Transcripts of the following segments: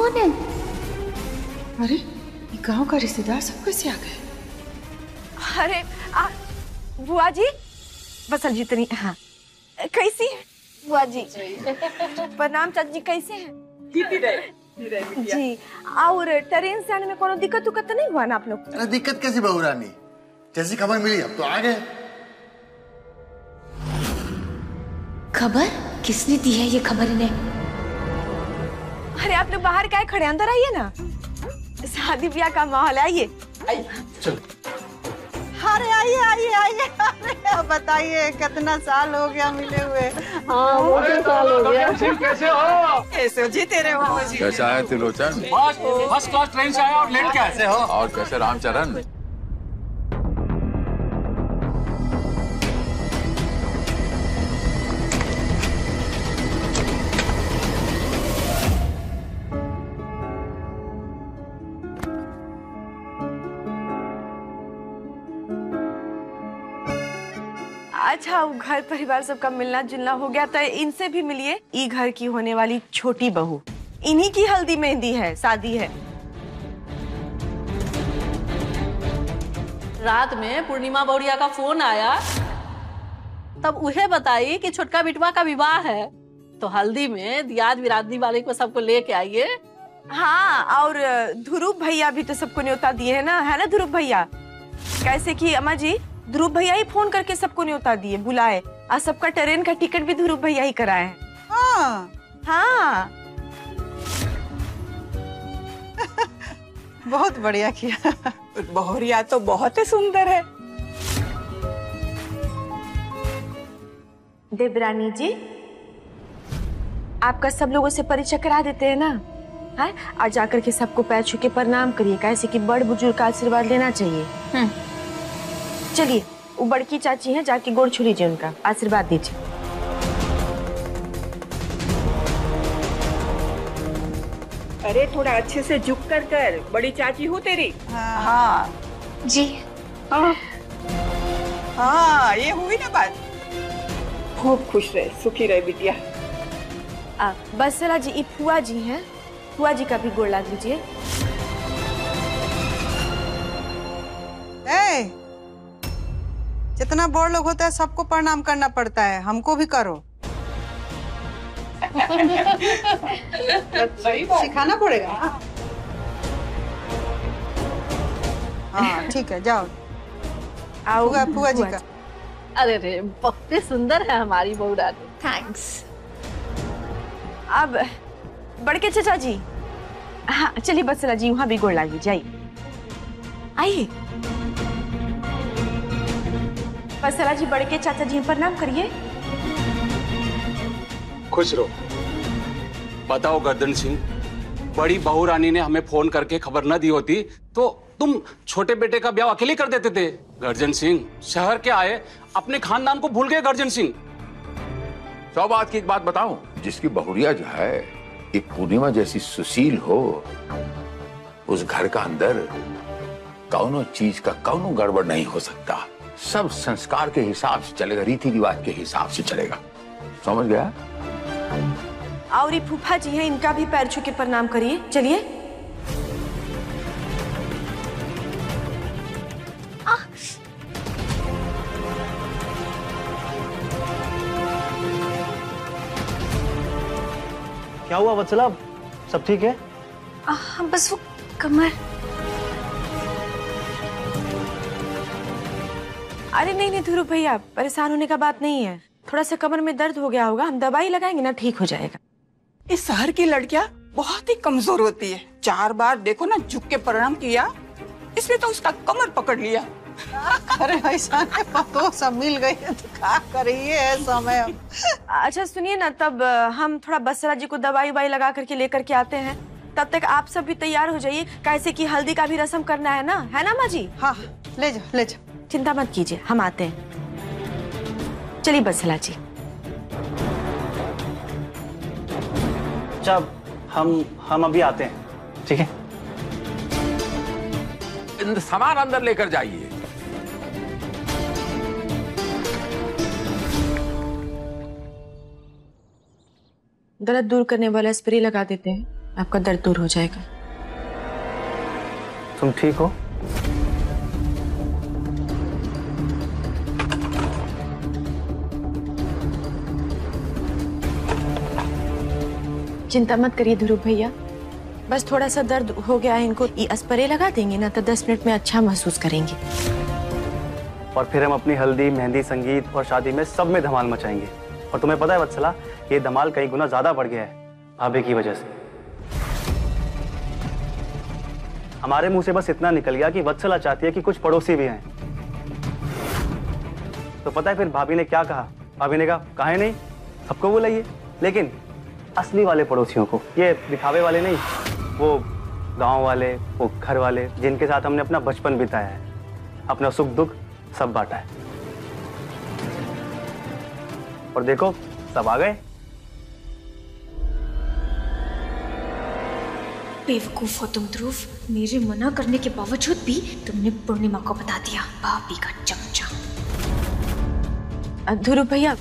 कौन है? अरे ये गांव का रिश्तेदार सब कैसे आ गए? अरे बुआ जी, बसल जितनी। हाँ, कैसी है बुआ जी? प्रणाम चाची जी, कैसे हैं? जी, और ट्रेन से आने में कोनो दिक्कत उक्कत नहीं हुआ ना आप लोग? अरे दिक्कत कैसी बहू रानी, जैसी खबर मिली अब तो आ गए। खबर किसने दी है ये खबर इन्हें? अरे आप लोग बाहर काहे खड़े, अंदर आइए ना, शादी ब्याह का माहौल है, आइए। चलो। अरे आइए आइए आइए। अरे बताइए कितना साल हो गया मिले हुए। हाँ बहुत साल हो गया। कैसे हो? कैसे हो जी तेरे हो जी? कैसा है त्रिलोचन? फर्स्ट क्लास ट्रेन से आया और लेट कैसे हो? और कैसे रामचरण? अच्छा, वो घर परिवार सबका मिलना जुलना हो गया तो इनसे भी मिलिए। ई घर की होने वाली छोटी बहू, इन्हीं की हल्दी मेहंदी है, शादी है। रात में पूर्णिमा बौड़िया का फोन आया, तब उन्हें बताई कि छोटका बिटवा का विवाह है, तो हल्दी में दियाद बिरादरी वाले को सबको लेके आइए। हाँ, और ध्रुव भैया भी तो सबको न्योता दिए है ना, है ना ध्रुव भैया? कैसे कि अम्मा जी, ध्रुव भैया ही फोन करके सबको न्योता दिए, बुलाए, और सबका ट्रेन का टिकट भी ध्रुव भैया ही कराए हैं। हाँ हाँ। बहुत बढ़िया किया। बहुरिया तो बहुत ही सुंदर है। देवरानी जी, आपका सब लोगों से परिचय करा देते हैं ना, है? और जाकर के सबको पैर छू के प्रणाम करिए, कैसे कि बड़ बुजुर्ग का आशीर्वाद लेना चाहिए। चलिए, वो बड़की चाची हैं, जाके गोड़ छू लीजिए, उनका आशीर्वाद दीजिए। अरे थोड़ा अच्छे से झुक कर, बड़ी चाची हूँ तेरी। हाँ जी। हाँ ये हुई ना बात। खूब खुश रहे, सुखी रहे बिटिया। बसला जी, ये फुआ जी हैं, फुआ जी का भी गोड़ लगा लीजिए। जितना बड़ लोग होता है सबको प्रणाम करना पड़ता है, हमको भी करो। सिखाना पड़ेगा। हाँ ठीक है, जाओ। फुआ जी का। अरे रे, बहुत सुंदर है हमारी बहू रानी। थैंक्स। अब बड़के चाचा जी, हाँ चलिए बसला जी, वहाँ भी गोड़ लगा लीजिए, आइए। बसला जी, बड़के चाचा जी प्रणाम करिए। खुश रहो। बताओ गर्दन सिंह, बड़ी बहू रानी ने हमें फोन करके खबर न दी होती तो तुम छोटे बेटे का ब्याह अकेले कर देते थे। गर्दन सिंह, शहर के आए अपने खानदान को भूल गए गर्दन सिंह। सौ बात की एक बात बताऊं, जिसकी बहुरिया जो है ये पूर्णिमा जैसी सुशील हो, उस घर का अंदर कौनो चीज का कौनो गड़बड़ नहीं हो सकता। सब संस्कार के हिसाब से चलेगा, रीति रिवाज के हिसाब से चलेगा। समझ गया? और ये फूफा जी हैं, इनका भी पैर छू के प्रणाम करिए। चलिए। क्या हुआ वत्सला, सब ठीक है? बस वो कमर। अरे नहीं नहीं ध्रुव भैया, परेशान होने का बात नहीं है, थोड़ा सा कमर में दर्द हो गया होगा, हम दवाई लगाएंगे ना, ठीक हो जाएगा। इस शहर की लड़कियां बहुत ही कमजोर होती है। 4 बार देखो ना झुक के प्रणाम किया, इसने तो उसका कमर पकड़ लिया। अरे ऐसा तो सब मिल गई है तो क्या करिए समय। अच्छा सुनिए ना, तब हम थोड़ा बसरा जी को दवाई वाई लगा करके लेकर के आते हैं, तब तक आप सब भी तैयार हो जाइए, कैसे कि हल्दी का भी रस्म करना है ना, है ना माँ जी? हाँ ले जाओ ले जाओ, चिंता मत कीजिए, हम आते हैं। चलिए बसला जी। जब हम अभी आते हैं, ठीक है? सामान अंदर लेकर जाइए। दर्द दूर करने वाला स्प्रे लगा देते हैं। आपका दर्द दूर हो जाएगा। तुम ठीक हो? चिंता मत करिए ध्रुव भैया, बस थोड़ा सा दर्द हो गया है, इनको ये स्प्रे लगा देंगे ना तो 10 मिनट में अच्छा महसूस करेंगे। और फिर हम अपनी हल्दी, मेहंदी, संगीत और शादी में सब में धमाल मचाएंगे। और तुम्हें पता है वत्सला, ये धमाल कई गुना ज्यादा बढ़ गया है भाभी की वजह से। हमारे मुंह से बस इतना निकल गया कि वत्सला चाहती है कि कुछ पड़ोसी भी हैं। तो पता है फिर भाभी ने क्या कहा? भाभी ने कहा काहे नहीं, सबको बुलाइए, लेकिन असली वाले पड़ोसियों को, ये दिखावे वाले नहीं, वो गांव वाले, वो घर वाले जिनके साथ हमने अपना बचपन बिताया है, अपना सुख दुख सब बांटा है। और देखो सब आ गए। बेवकूफ हो तुम ध्रुव, मेरे मना करने के बावजूद भी तुमने पूर्णिमा को बता दिया, भाभी का चमचा। ध्रुव भैया,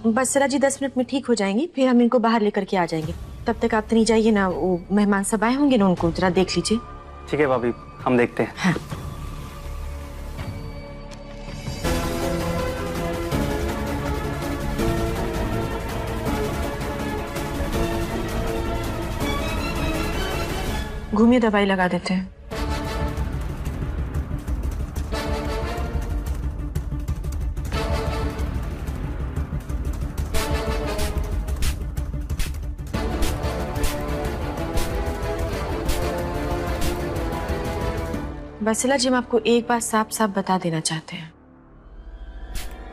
बसरा जी 10 मिनट में ठीक हो जाएंगी, फिर हम इनको बाहर लेकर के आ जाएंगे। तब तक आप तो नहीं जाइए ना, वो मेहमान सब आए होंगे ना, उनको जरा देख लीजिए। ठीक है भाभी, हम देखते हैं। हाँ। घूमिए, दवाई लगा देते हैं। बसला जी, हम आपको एक बात साफ साफ बता देना चाहते हैं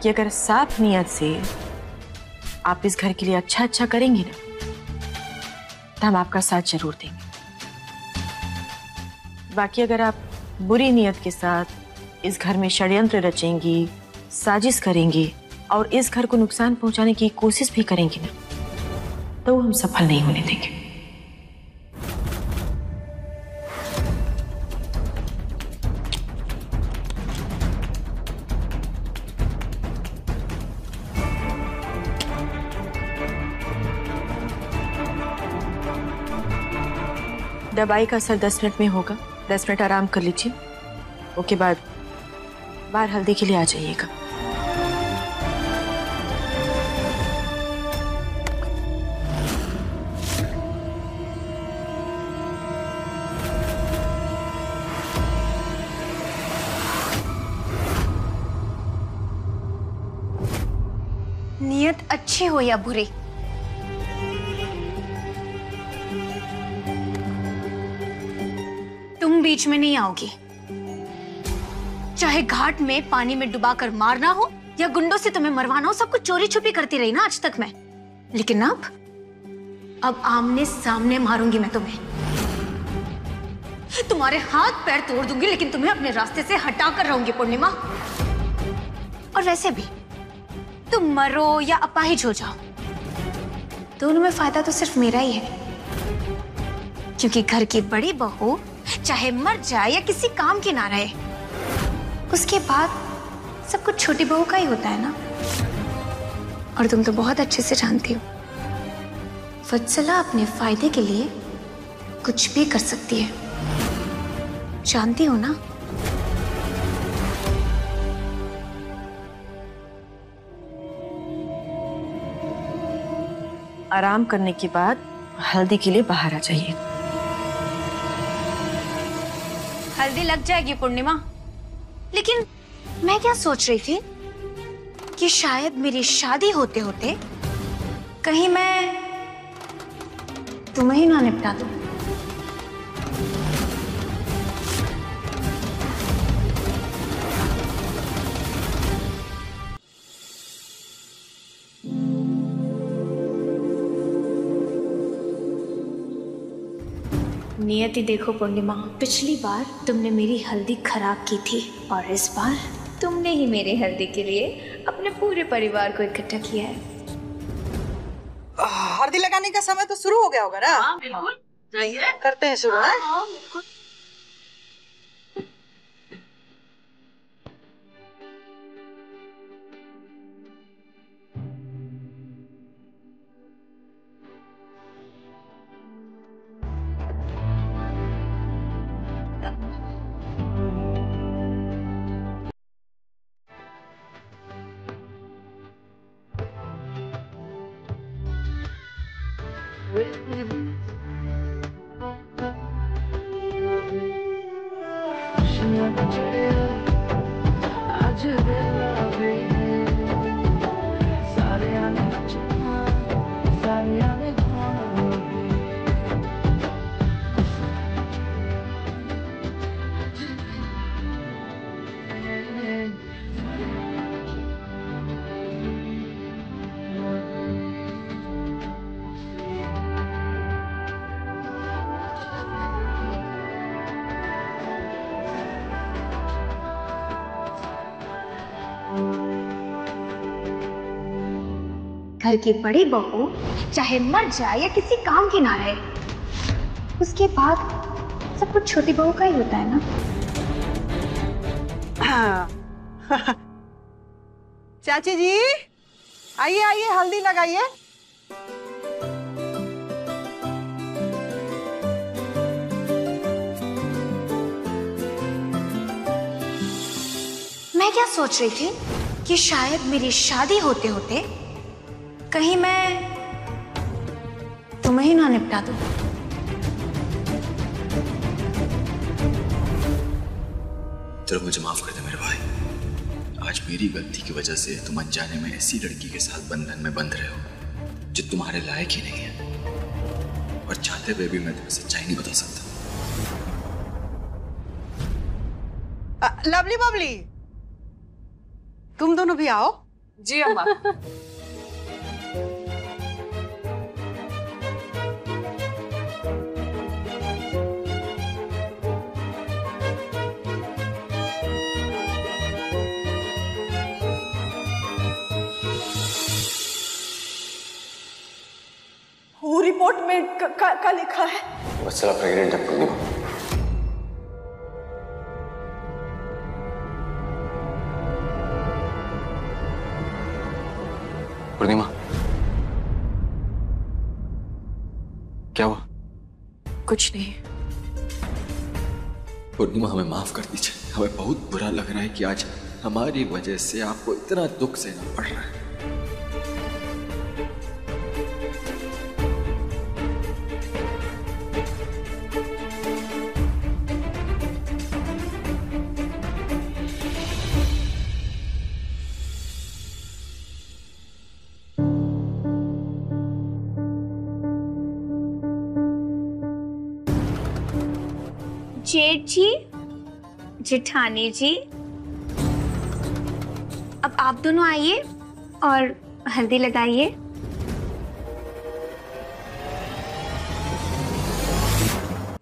कि अगर साफ नियत से आप इस घर के लिए अच्छा अच्छा करेंगी ना, तो हम आपका साथ जरूर देंगे। बाकी अगर आप बुरी नियत के साथ इस घर में षड्यंत्र रचेंगी, साजिश करेंगी और इस घर को नुकसान पहुंचाने की कोशिश भी करेंगी ना, तो हम सफल नहीं होने देंगे। दवाई का असर 10 मिनट में होगा, 10 मिनट आराम कर लीजिए, उसके बाद बाहर हल्दी के लिए आ जाइएगा। नियत अच्छी हो या बुरी, तुम बीच में नहीं आओगी। चाहे घाट में पानी में डुबाकर मारना हो या गुंडों से तुम्हें मरवाना हो, सब कुछ चोरी छुपी करती रही ना आज तक मैं, लेकिन अब आमने सामने मारूंगी मैं तुम्हें। तुम्हारे हाथ पैर तोड़ दूंगी, लेकिन तुम्हें अपने रास्ते से हटा कर रहूंगी पूर्णिमा। और वैसे भी तुम मरो या अपाहिज हो जाओ, दोनों में फायदा तो सिर्फ मेरा ही है, क्योंकि घर की बड़ी बहू चाहे मर जाए या किसी काम की ना रहे, उसके बाद सब कुछ छोटी बहू का ही होता है ना। और तुम तो बहुत अच्छे से जानती हो, वत्सला अपने फायदे के लिए कुछ भी कर सकती है, जानती हो ना। आराम करने के बाद हल्दी के लिए बाहर आ जाइए। हल्दी लग जाएगी पूर्णिमा, लेकिन मैं क्या सोच रही थी कि शायद मेरी शादी होते होते कहीं मैं तुम्हें ही ना निपटा दूं। नियति देखो पूर्णिमा, पिछली बार तुमने मेरी हल्दी खराब की थी और इस बार तुमने ही मेरे हल्दी के लिए अपने पूरे परिवार को इकट्ठा किया है। हल्दी लगाने का समय तो शुरू हो गया होगा ना? हाँ बिल्कुल, जाइए करते हैं शुरू। हाँ बिल्कुल। घर की बड़ी बहू चाहे मर जाए या किसी काम की ना रहे, उसके बाद सब कुछ छोटी बहू का ही होता है ना। चाची जी आइए आइए, हल्दी लगाइए। मैं क्या सोच रही थी कि शायद मेरी शादी होते होते कहीं मैं तुम्हें ही ना निपटा दूं। चलो मुझे माफ कर दे मेरे भाई। आज मेरी गलती की वजह से तुम अनजाने में ऐसी लड़की के साथ बंधन में बंध रहे हो जो तुम्हारे लायक ही नहीं है, और चाहते हुए भी मैं तुम्हें सच्चाई नहीं बता सकता। लवली बबली, तुम दोनों भी आओ। जी अम्मा। वो रिपोर्ट में क्या लिखा है? वत्सला प्रेग्नेंट है पूर्णिमा। पूर्णिमा क्या हुआ? कुछ नहीं। पूर्णिमा हमें माफ कर दीजिए, हमें बहुत बुरा लग रहा है कि आज हमारी वजह से आपको इतना दुख सहना पड़ रहा है। जेठ जी, जेठानी जी, अब आप दोनों आइए और हल्दी लगाइए।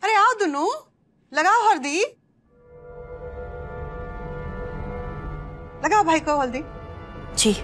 अरे आओ दोनों, लगाओ हल्दी। लगाओ भाई को हल्दी। जी।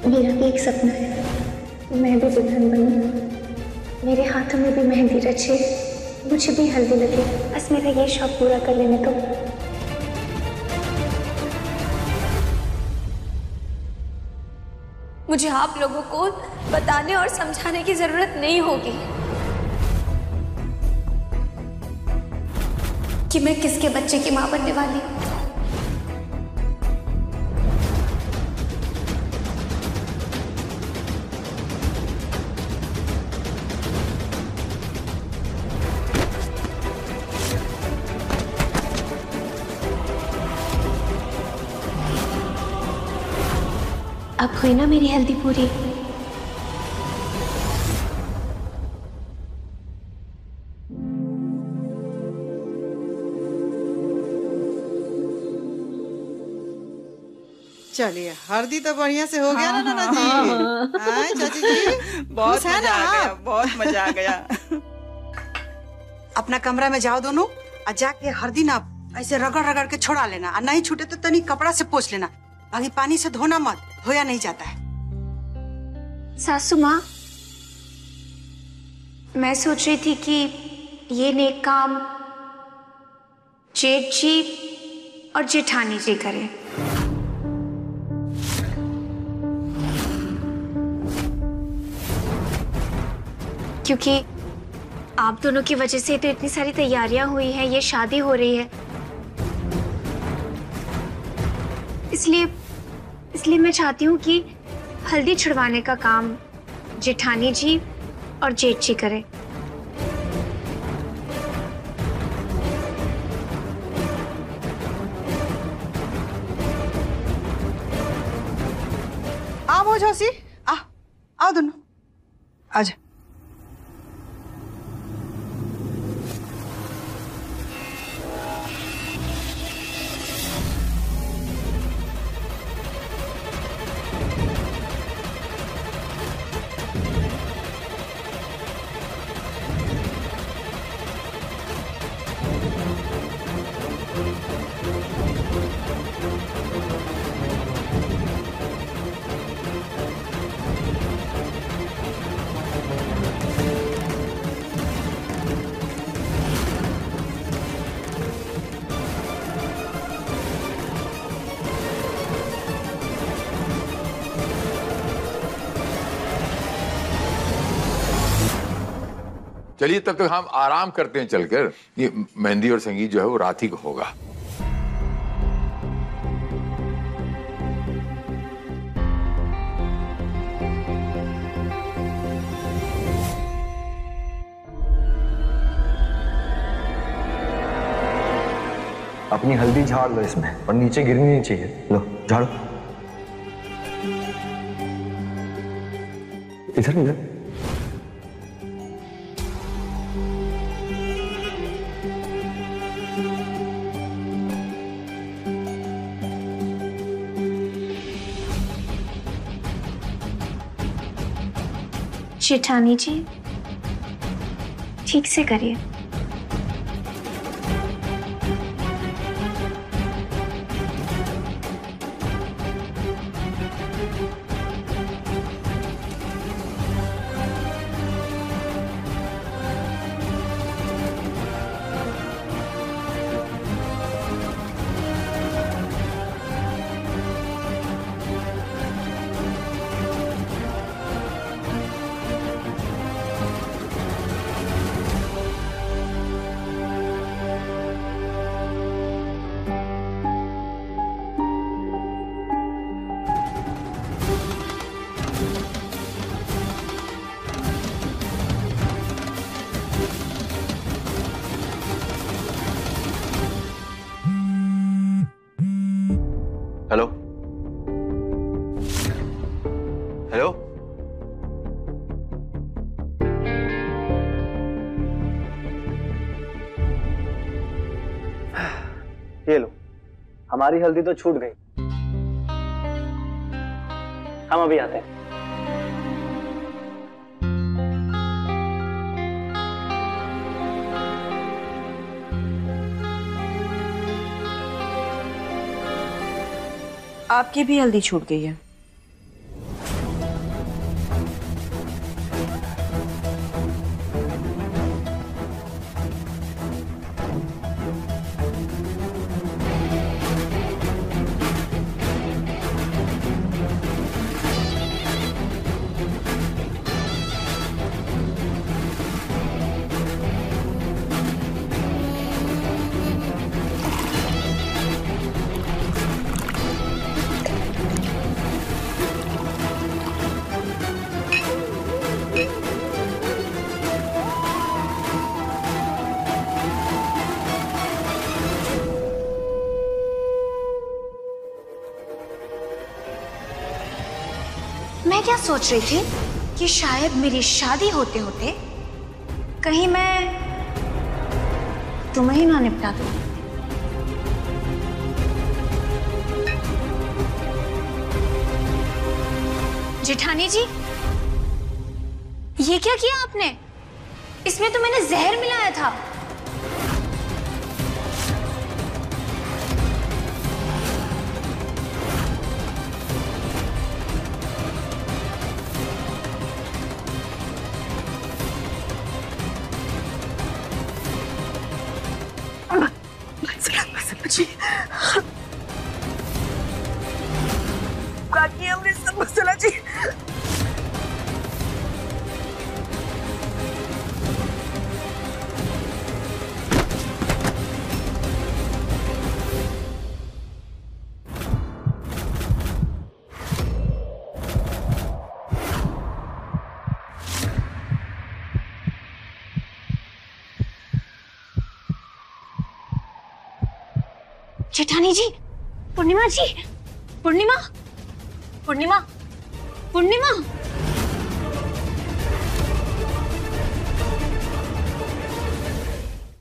मेरा भी एक सपना है, मैं भी दुल्हन बनूं, मेरे हाथों में भी मेहंदी रचे, मुझे भी हल्दी लगे, बस मेरा ये शौक पूरा कर लेने दो। मुझे आप लोगों को बताने और समझाने की जरूरत नहीं होगी कि मैं किसके बच्चे की मां बनने वाली हूं। अब हुई ना मेरी हल्दी पूरी। चलिए हल्दी तो बढ़िया से हो गया ना नाना जी। हाँ, चाची जी बहुत खुश है मजा ना आ गया, आप? बहुत मजा आ गया। अपना कमरा में जाओ दोनों और जाके हल्दी ना ऐसे रगड़ रगड़ के छोड़ा लेना, और नहीं छूटे तो तनी कपड़ा से पोंछ लेना, बाकी पानी से धोना मत, धोया नहीं जाता है। सासू माँ, मैं सोच रही थी कि ये नेक काम जेठ जी और जेठानी जी करें। क्योंकि आप दोनों की वजह से तो इतनी सारी तैयारियां हुई हैं, ये शादी हो रही है, इसलिए मैं चाहती हूँ कि हल्दी छुड़वाने का काम जेठानी जी और जेठ जी करें। आओ जोशी, आओ दोनों, आजा। चलिए तब तक हम आराम करते हैं चलकर। ये मेहंदी और संगीत जो है वो रात ही को होगा। अपनी हल्दी झाड़ लो इसमें, और नीचे गिरनी नहीं चाहिए। लो झाड़ो, इधर इधर। जेठानी जी, ठीक से करिए। हेलो हेलो, ये लो, हमारी हल्दी तो छूट गई। हम अभी आते हैं। आपकी भी हल्दी छूट गई है। मैं क्या सोच रही थी कि शायद मेरी शादी होते होते कहीं मैं तुम्हें ही ना निपटा दूं। जेठानी जी, ये क्या किया आपने? इसमें तो मैंने जहर मिलाया था। काकी हमने सब मसाला जी। जेठानी जी, पूर्णिमा जी, पूर्णिमा, पूर्णिमा, पूर्णिमा।